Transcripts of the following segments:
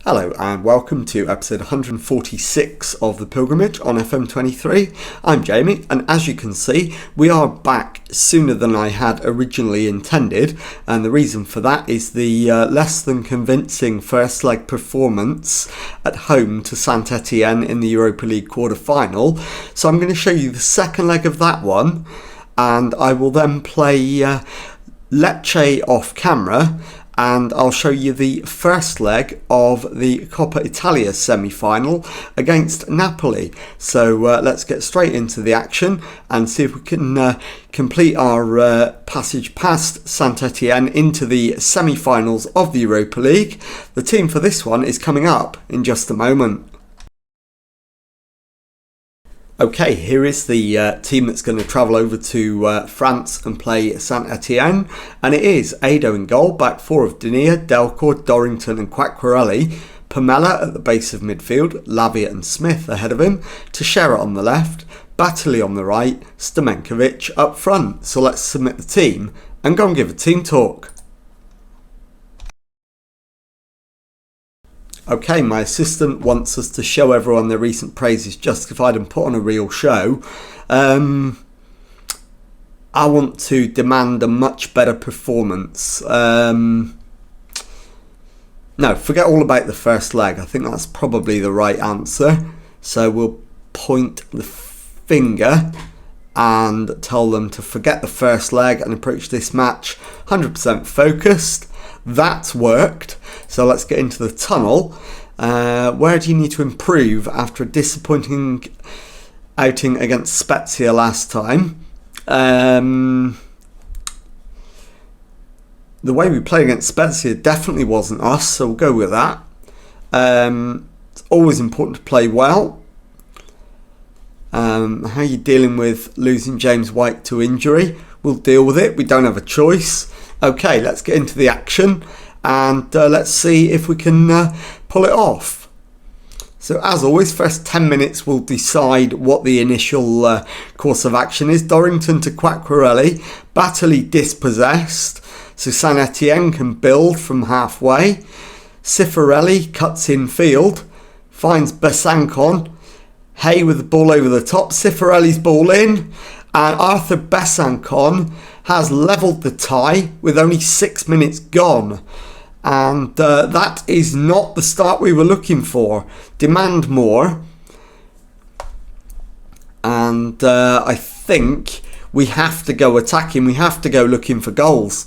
Hello and welcome to episode 146 of The Pilgrimage on FM23. I'm Jamie, and as you can see, we are back sooner than I had originally intended, and the reason for that is the less than convincing first leg performance at home to Saint Etienne in the Europa League quarter-final. So I'm going to show you the second leg of that one, and I will then play Lecce off camera, and I'll show you the first leg of the Coppa Italia semi-final against Napoli. So let's get straight into the action and see if we can complete our passage past Saint Etienne into the semi-finals of the Europa League. The team for this one is coming up in just a moment. Okay, here is the team that's going to travel over to France and play Saint Etienne, and it is Ado in goal, back four of Denia, Delcourt, Dorrington and Quacquarelli, Pamela at the base of midfield, Lavia and Smith ahead of him, Teixeira on the left, Battley on the right, Stamenkovic up front. So let's submit the team and go and give a team talk. Okay, my assistant wants us to show everyone their recent praise is justified and put on a real show. I want to demand a much better performance. No, forget all about the first leg. I think that's probably the right answer. So we'll point the finger and tell them to forget the first leg and approach this match 100% focused. That's worked. So let's get into the tunnel. Where do you need to improve after a disappointing outing against Spezia last time? The way we played against Spezia definitely wasn't us, so we'll go with that. It's always important to play well. How are you dealing with losing James White to injury? We'll deal with it. We don't have a choice. Okay, let's get into the action and let's see if we can pull it off. So as always, first 10 minutes will decide what the initial course of action is. Dorrington to Quacquarelli, Battley dispossessed, so Saint Etienne can build from halfway. Cifarelli cuts in field, finds Besancon, Hay with the ball over the top, Cifarelli's ball in, and Arthur Besancon has levelled the tie with only 6 minutes gone. And that is not the start we were looking for. Demand more. And I think we have to go attacking. We have to go looking for goals.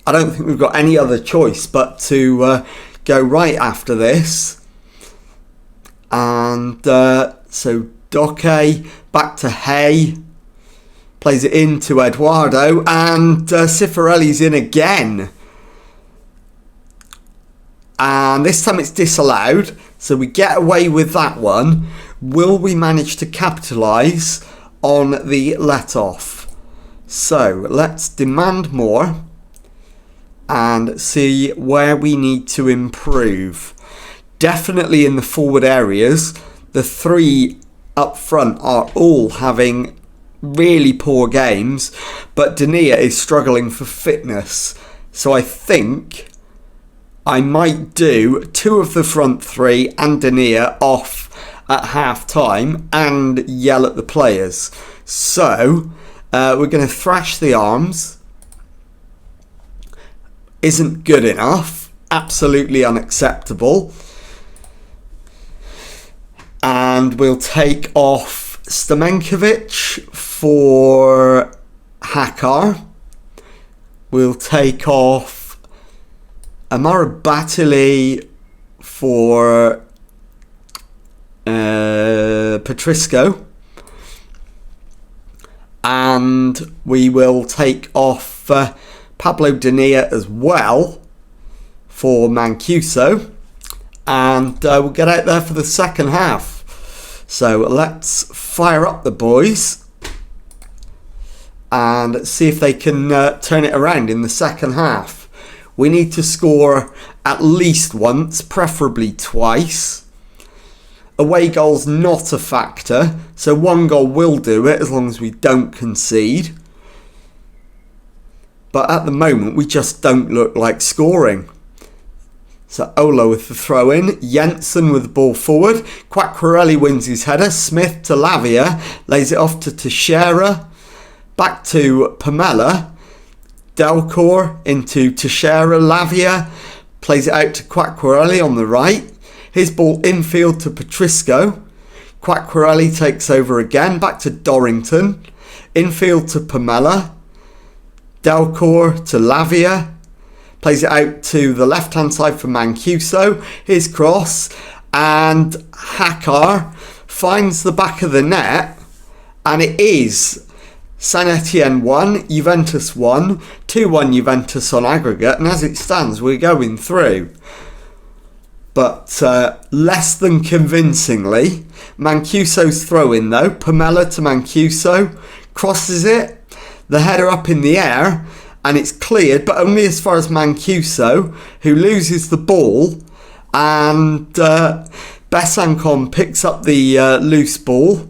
I don't think we've got any other choice but to go right after this. And so Doke back to Hay. Plays it into Eduardo, and Cifarelli's in again. And this time it's disallowed, so we get away with that one. Will we manage to capitalise on the let-off? So let's demand more and see where we need to improve. Definitely in the forward areas. The three up front are all having really poor games, but Denia is struggling for fitness, so I think I might do two of the front three and Denia off at half time and yell at the players. So we're going to thrash the arms. Isn't good enough, absolutely unacceptable, and we'll take off Stamenkovic for Hakar. We'll take off Amara Battley for Patrisco. And we will take off Pablo Denia as well for Mancuso. And we'll get out there for the second half. So let's fire up the boys and see if they can turn it around in the second half. We need to score at least once, preferably twice. Away goal's not a factor, so one goal will do it as long as we don't concede. But at the moment we just don't look like scoring. So Ola with the throw in, Jensen with the ball forward, Quacquarelli wins his header, Smith to Lavia, lays it off to Teixeira, back to Pamela, Delcourt into Teixeira, Lavia, plays it out to Quacquarelli on the right, his ball infield to Patrisco, Quacquarelli takes over again, back to Dorrington, infield to Pamela, Delcourt to Lavia, plays it out to the left-hand side for Mancuso. His cross, and Hakar finds the back of the net, and it is Saint Etienne 1, Juventus 1, 2-1 Juventus on aggregate, and as it stands, we're going through. But less than convincingly. Mancuso's throw-in though, Pamela to Mancuso, crosses it, the header up in the air, and it's cleared, but only as far as Mancuso, who loses the ball, and Besancon picks up the loose ball,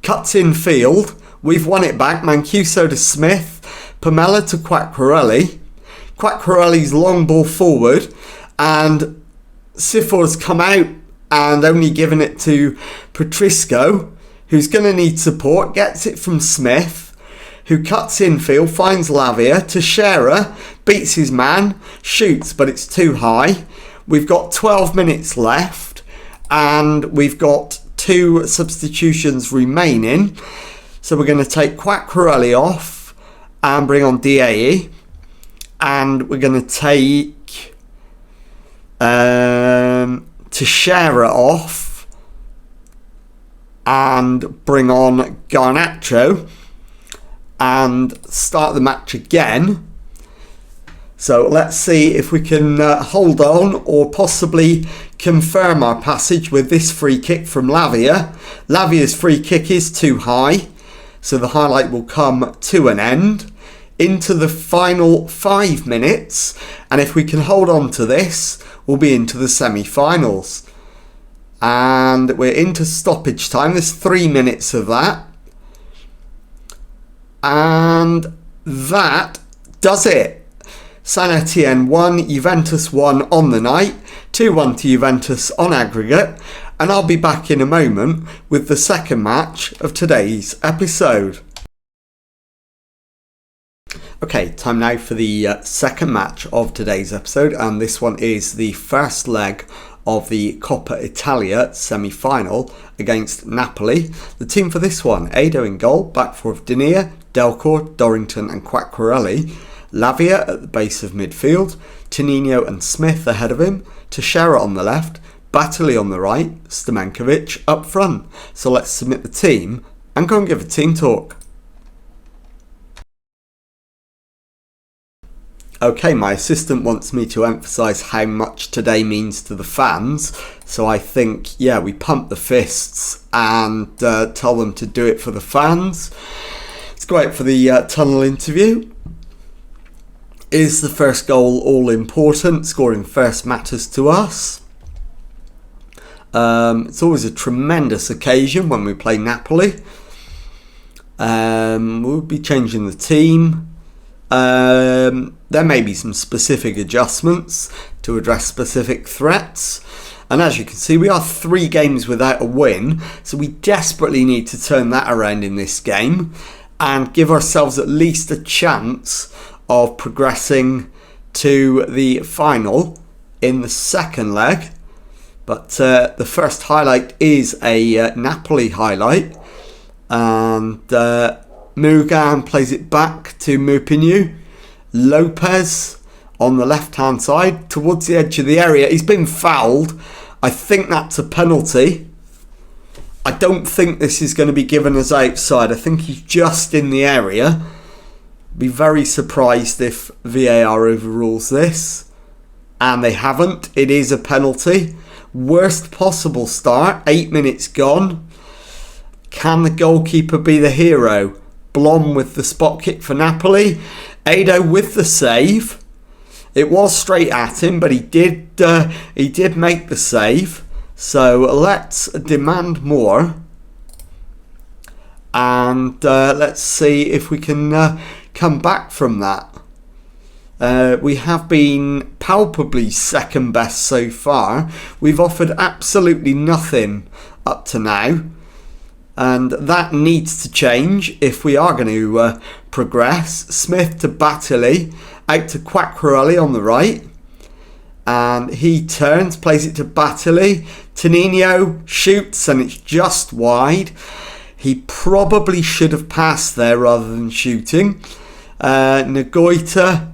cuts in field, we've won it back, Mancuso to Smith, Pamela to Quacquarelli, Quacquarelli's long ball forward, and Sifor's come out and only given it to Patrisco, who's going to need support, gets it from Smith, who cuts infield, finds Lavia, Teixeira, beats his man, shoots, but it's too high. We've got 12 minutes left, and we've got 2 substitutions remaining. So we're going to take Quacquarelli off and bring on DAE, and we're going to take Teixeira off and bring on Garnacho, and start the match again. So let's see if we can hold on or possibly confirm our passage with this free kick from Lavia. Lavia's free kick is too high, so the highlight will come to an end. Into the final 5 minutes, and if we can hold on to this, we'll be into the semi-finals. And we're into stoppage time. There's 3 minutes of that. And that does it. Saint Etienne 1, Juventus 1 on the night, 2-1 to Juventus on aggregate, and I'll be back in a moment with the second match of today's episode. Okay, time now for the second match of today's episode, and this one is the first leg of the Coppa Italia semi-final against Napoli. The team for this one: Ado in goal, back four of Denia, Delcourt, Dorrington and Quacquarelli, Lavia at the base of midfield, Tonino and Smith ahead of him, Teixeira on the left, Battley on the right, Stamenkovic up front. So let's submit the team and go and give a team talk. Okay, my assistant wants me to emphasise how much today means to the fans, so I think, we pump the fists and tell them to do it for the fans. Let's go out for the tunnel interview. Is the first goal all important? Scoring first matters to us. It's always a tremendous occasion when we play Napoli. We'll be changing the team. There may be some specific adjustments to address specific threats, and as you can see, we are 3 games without a win, so we desperately need to turn that around in this game and give ourselves at least a chance of progressing to the final in the second leg. But the first highlight is a Napoli highlight, and Mugan plays it back to Mupinu. Lopez on the left hand side towards the edge of the area. He's been fouled. I think that's a penalty. I don't think this is going to be given as outside. I think he's just in the area. Be very surprised if VAR overrules this, and they haven't. It is a penalty. Worst possible start. 8 minutes gone. Can the goalkeeper be the hero? Blom with the spot kick for Napoli. Ado with the save. It was straight at him, but he did make the save. So let's demand more, and let's see if we can come back from that. We have been palpably second best so far. We've offered absolutely nothing up to now, and that needs to change if we are going to progress. Smith to Battley, out to Quacquarelli on the right, and he turns, plays it to Battley. Tonino shoots and it's just wide. He probably should have passed there rather than shooting. Nagoita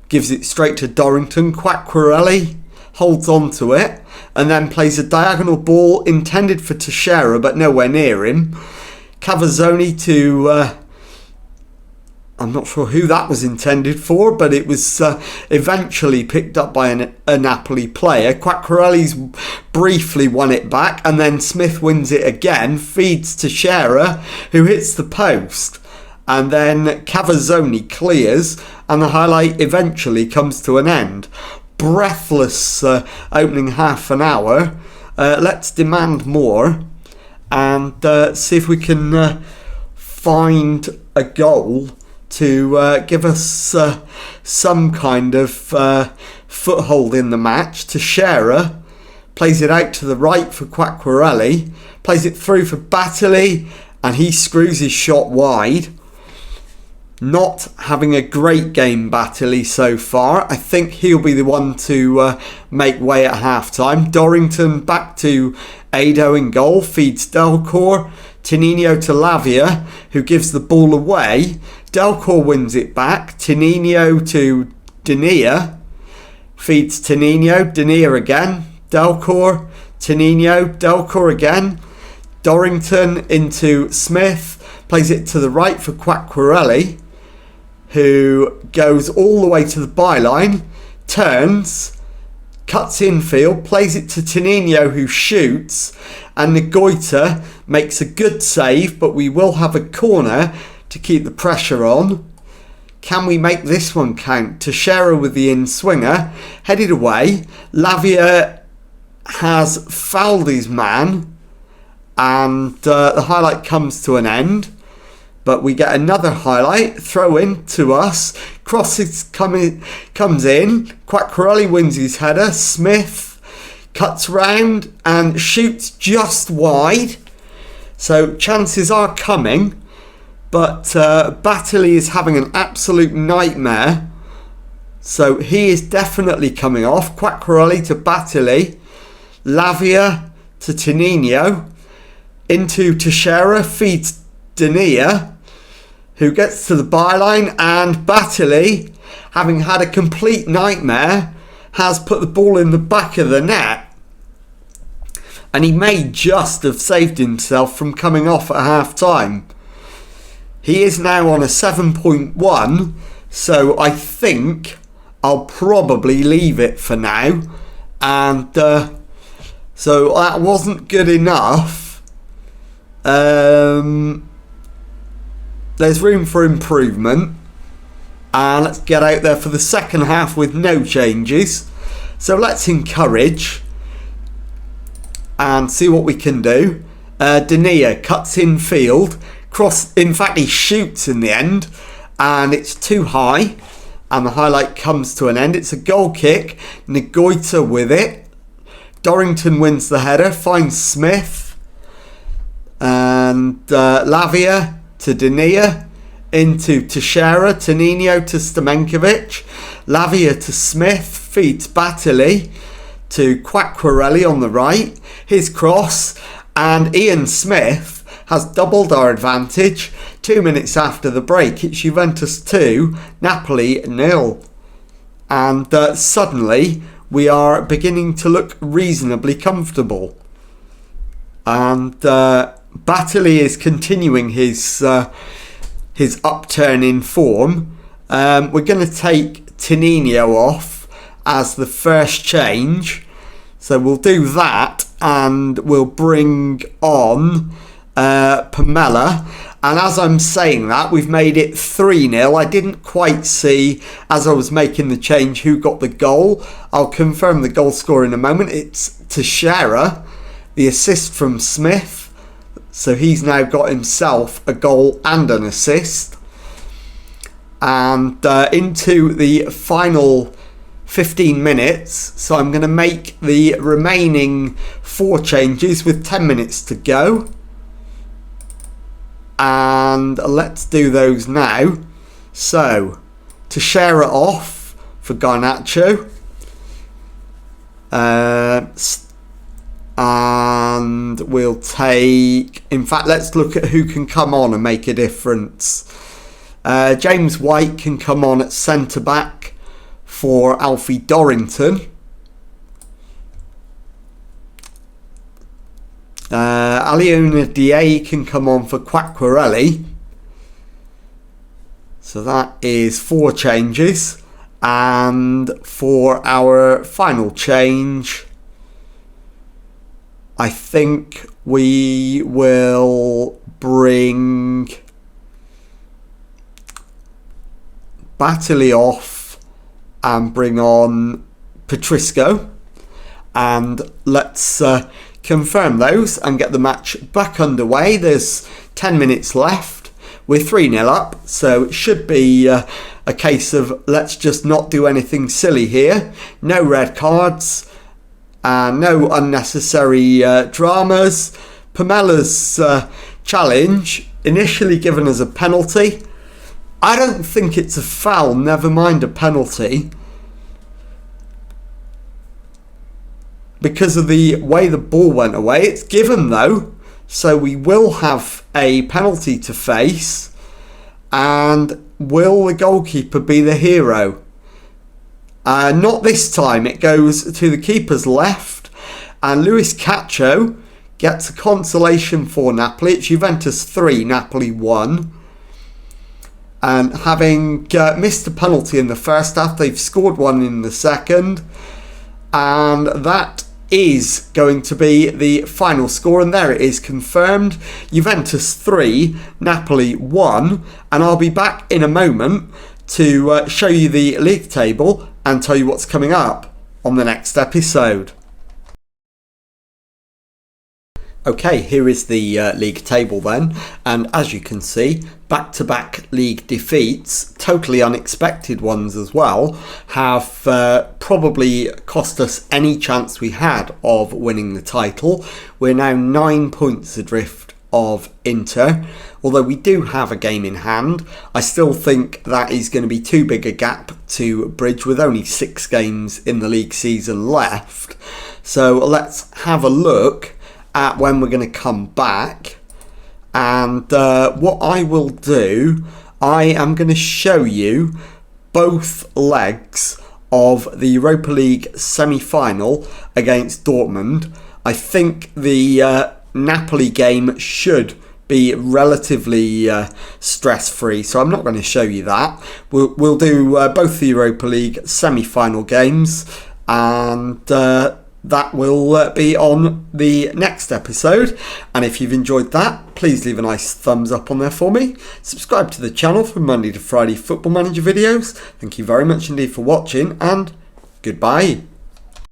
gives it straight to Dorrington. Quacquarelli holds on to it and then plays a diagonal ball intended for Teixeira but nowhere near him. Cavazzoni to I'm not sure who that was intended for, but it was eventually picked up by a Napoli player. Quacquarelli's briefly won it back, and then Smith wins it again, feeds to Teixeira, who hits the post. And then Cavazzoni clears, and the highlight eventually comes to an end. Breathless opening half an hour. Let's demand more and see if we can find a goal to give us some kind of foothold in the match. Teixeira plays it out to the right for Quacquarelli, plays it through for Battley, and he screws his shot wide. Not having a great game, Battley, so far. I think he'll be the one to make way at half-time. Dorrington back to Ado in goal, feeds Delcourt. Tonino to Lavia, who gives the ball away. Delcourt wins it back. Tonino to Denia, feeds Tonino. Denia again. Delcourt, Tonino, Delcourt again. Dorrington into Smith, plays it to the right for Quacquarelli, who goes all the way to the byline, turns, cuts infield, plays it to Tonino, who shoots, and Nagoita makes a good save, but we will have a corner to keep the pressure on. Can we make this one count? Teixeira with the in-swinger, headed away. Lavia has fouled his man, and the highlight comes to an end. But we get another highlight, throw in to us. Crosses comes in. Quacquarelli wins his header. Smith cuts round and shoots just wide. So chances are coming. But Battley is having an absolute nightmare. So he is definitely coming off. Quacquarelli to Battley. Lavia to Tonino. Into Teixeira, feeds Denia, who gets to the byline, and Battley, having had a complete nightmare, has put the ball in the back of the net. And he may just have saved himself from coming off at half-time. He is now on a 7.1, so I think I'll probably leave it for now. And so that wasn't good enough. There's room for improvement, and let's get out there for the second half with no changes. So let's encourage and see what we can do. Denia cuts in field, in fact he shoots in the end, and it's too high, and the highlight comes to an end. It's a goal kick. Nagoita with it. Dorrington wins the header, finds Smith, and Lavia to Denia, into Teixeira, Tonino to Stamenkovic, Lavia to Smith, feeds Battley to Quacquarelli on the right, his cross, and Ian Smith has doubled our advantage. 2 minutes after the break, it's Juventus 2, Napoli 0. And suddenly we are beginning to look reasonably comfortable. And Battley is continuing his upturn in form. We're going to take Tonino off as the first change. So we'll do that, and we'll bring on Pamela. And as I'm saying that, we've made it 3-0. I didn't quite see, as I was making the change, who got the goal. I'll confirm the goal scorer in a moment. It's Teixeira, the assist from Smith. So he's now got himself a goal and an assist. and into the final 15 minutes. So I'm going to make the remaining 4 changes with 10 minutes to go. And let's do those now. So, to share it off for Garnacho. And we'll take... In fact, let's look at who can come on and make a difference. James White can come on at centre-back for Alfie Dorrington. Aliona Dieye can come on for Quacquarelli. So that is 4 changes. And for our final change, I think we will bring Batley off and bring on Patrisco. And let's confirm those and get the match back underway. There's 10 minutes left. We're 3-0 up, so it should be a case of let's just not do anything silly here. No red cards, no unnecessary dramas. Pamela's challenge, initially given as a penalty. I don't think it's a foul, never mind a penalty, because of the way the ball went away. It's given though, so we will have a penalty to face. And will the goalkeeper be the hero? Not this time. It goes to the keeper's left, and Luis Cacho gets a consolation for Napoli. It's Juventus 3, Napoli 1. And having missed a penalty in the first half, they've scored one in the second. And that is going to be the final score, and there it is confirmed. Juventus 3, Napoli 1. And I'll be back in a moment to show you the league table and tell you what's coming up on the next episode. Okay, here is the league table then, and as you can see, back-to-back league defeats, totally unexpected ones as well, have probably cost us any chance we had of winning the title. We're now 9 points adrift of Inter, although we do have a game in hand. I still think that is going to be too big a gap to bridge with only 6 games in the league season left. So let's have a look at when we're going to come back, and what I will do, I am going to show you both legs of the Europa League semi-final against Dortmund. I think the Napoli game should be relatively stress-free, so I'm not going to show you that. We'll do both the Europa League semi-final games, and that will be on the next episode. And if you've enjoyed that, please leave a nice thumbs up on there for me. Subscribe to the channel for Monday to Friday Football Manager videos. Thank you very much indeed for watching, and goodbye.